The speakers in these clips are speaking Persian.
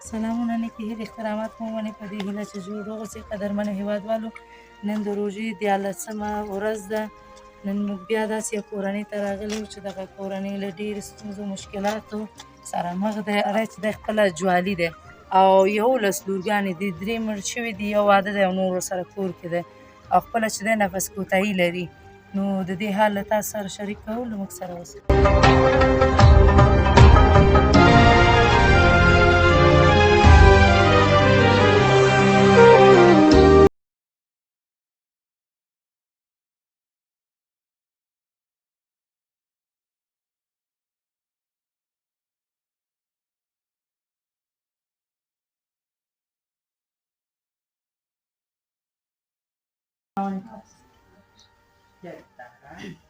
سلامونه نیکې هیلې احترامات مو ومنئ په دې هیله چې جوړ روغ اوسئ قدرمنو هېوادوالو. نن د روژې 14مه ورځ ده. نن موږ بیا داسې یو کورنۍ ته راغلي یو چې دغه کورنۍ له ډېرې ستونزو مشکلاتو سره مخ دی. سړی چې دی خپله جوالي دی او 11 لورګانې دي، 3 مړ شوي دي، یو واده دی او نور ورسره کور کې دی او خپله چې دی نفس کوتاهي لري. نو د دې حال له تاسو سره شریک کوو، له موږ سره اوسئ.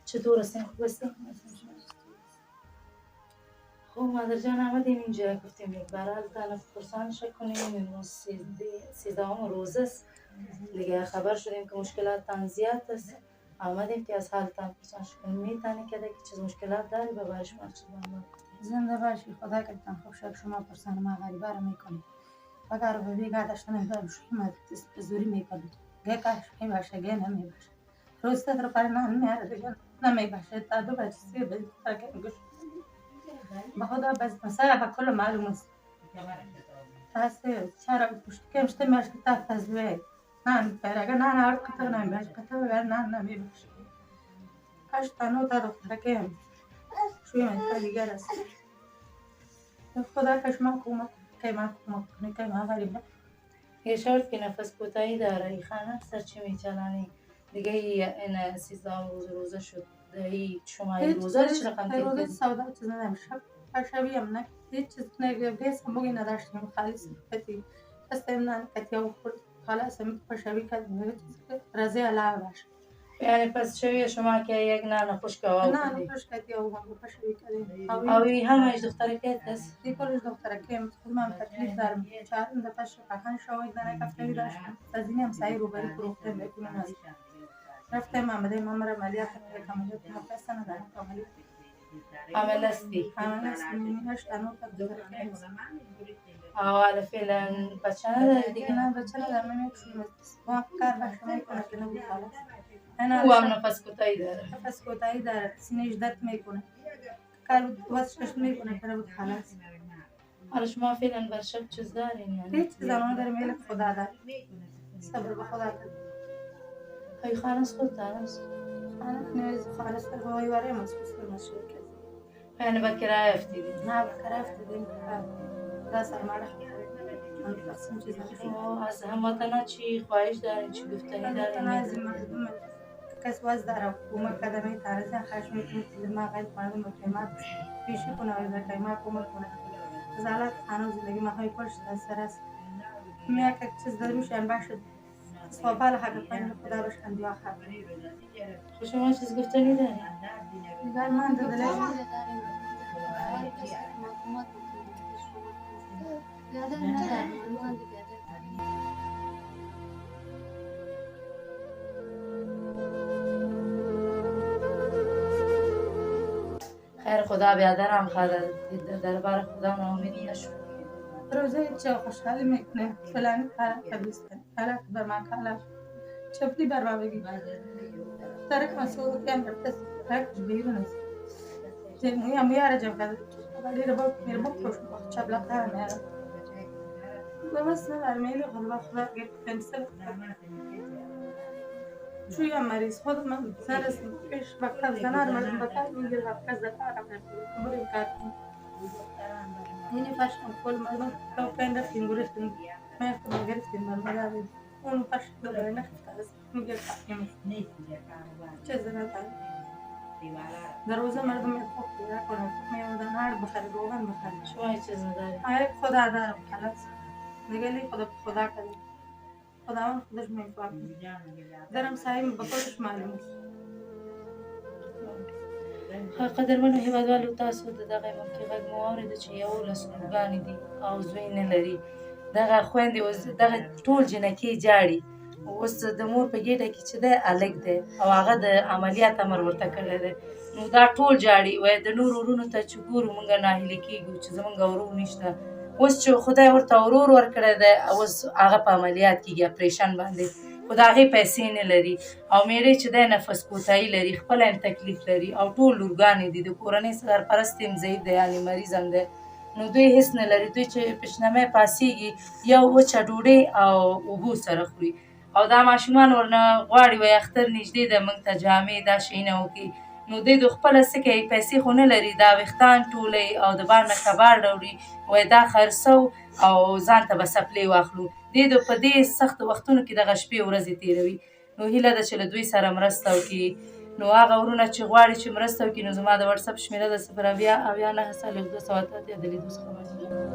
چطور هستین؟ خوب هستین؟ خب مادر جان آمدیم اینجا، گفتیم یک بار از دانه پرسانش کنیم. امروز 13 روز است دیگه، خبر شدیم که مشکلات زیاد است. آمدیم که از حالتان پرسانش کنیم. میتونی که دیگه چیز مشکلات داری به بارش مارچ زنده باشی، خدا کردن خوب شد شما پرسان ما غریبه رو میکنیم. اگر به بیگه داشتن احضار شما زوری میکنیم. گه کاش میباشه گه نمیباشه. روز تر پر نمیاره دیگه نمیباشه. تا 2 بجه 3 بجه تاکه گوش به خدا بس مسائل به کل معلوم است. تاسه چرا پشت کمشته میش کتاب تزوی نان پرگه نان آرد کتاب نمیباشه کتاب ور نان نمیباشه. کاش تنو تا دختر کم شوی من دیگر است. خدا کاش ما کمک کنه که ما غریبه. یه شرط که نفس کوتاهی داره. این خانه سر چی میچلانی دیگه؟ این 13 روزه شد. این شما این روزه رو چه رقم روزه سودا چیز نمیشه. شبیه هم نه هیچ چیز نگیس هم بگی نداشتیم خالص کتی استیم نه کتی او خود خلاص هم شبیه کردیم رضی علاوه باشه. یعنی پس شبیه شما که یک نان خشک آب نان خشک کتی او هم شبیه کردیم. اوی همش دختره که است. دیگرش دختره که من تکلیف دارم. چهار دفعه پاکن شوید داره کفتری داشتم. از این هم سعی رو بری پروخته میکنه ناری. رفتم آمده مامر عملیات عملیات مفصل ندارم عملیات. عمل استی. عمل استی می‌هاش تنور داره. حالا فعلا بچه نداری دیگه؟ نه بچه ندارم. من یکشون با کار باشه میکنه که نبود خلاص. او هم نفس کوتاهی داره. نفس کوتاهی داره. سینه‌اش درد میکنه. کار واسش میکنه که نبود خلاص. حالا شما فعلا بر شب چیز دارین یعنی؟ هیچ زمان داره میل خدا داره. صبر به خدا داره. های خانس خود دارست؟ خانس خانس در هوای واره مسئوس مشکل کرد. یعنی با کرایه افتیدین؟ نه با کرایه افتیدیم. دست ماره. من پسیم چیز از هموطنا چی خواهش دارین؟ چی گفتنی دارین؟ هموطنا از این مردم کس واز داره حکومت کدمی تارزه خشم میکنه ما غیر مردم به قیمت پیشی کنه و در قیمت حکومت کنه. از حالات خانه زندگی ما های پشت سر است. میاد که چیز داروشان باشه. صوبال حق پایین خدا روش کندی آخر. شما چیز گفتنی دارین؟ دیگر من دادلش. خیر خدا بیادرم خدا دربار خدا ناامیدی نشو. روزه چه خوشحالی میکنه فلانی کار کردیستن حالا بر ما کالا چپلی بر ما بگی ترک مسئول کن برتس ترک بیرون است جمعی میاره جمع کرد ولی رو میره بکروش چپلا کار میاره بس ندار میلی خدا خدا گرد پنسل شوی هم مریض خود من سرس پیش وقتا زنار مردم بکار میگیر وقتا زکار بریم کار کنیم اینی فاشم کل مردم تو پنده فینگورستیم میفتم گرفتیم بربادیم اون فاش دوباره نخفته از میگه کاریم چه زنده در روزه مردم میخواد بیاره کنه میادن هر بخره روغن بخره شما چه زنده آره خدا دارم خلاص دیگه لی خدا کنه خداوند خودش میفهمه درم سعیم به خودش معلوم است. قدرمنو هېوادوالو تاسو د دغه ملکي غږ مو واورېده چې 11 لورګانې دي او زوی نه لري. دغه خویندې اوس دغه ټول جنکۍ جاړي. اوس د مور په ګېډه کې چې دی هلک دی او هغه د عملیات امر ورته کړی دی. نو دا ټول جاړي وایي د نورو وروڼو ته چې ګورو موږ ناهیلي کېږو چې زموږ ورور نشته اوس چې خدای ورته ورور ورکړی دی اوس هغه په عملیات کېږي اپریشن باندې خو د هغې پیسې نه لري او میړی چې دی نفس کوتاهي لري خپله هم تکلیف لري او ټول لورګانې دي د کورنۍ سرپرست هم ضعیف دی یعنې مریض هم دی نو دوی هېڅ نه لري دوی چې پیشنمی پاسېږي یو وچه ډوډۍ او اوبو سره خوري او دا ماشومان ورنه غواړي وایي اختر نږدې ده موږ ته جامې دا شیونه وکړي نو دوی د خپله څه کوي پیسې خو نه لري دا ویښتان ټولوي او د بار نه کباړ راوړي وایي دا خرڅو او ځان ته به څپلۍ واخلو دوی په دې سختو وختونو کې دغه شپې ورځې تېروي نو هیله ده چې له دوی سره مرسته وکړي نو هغه ورونه چې غواړي چې مرسته وکړي نو زما د وټساپ شمېره ده 0 اویا 9 283 د لیدو څخه مننه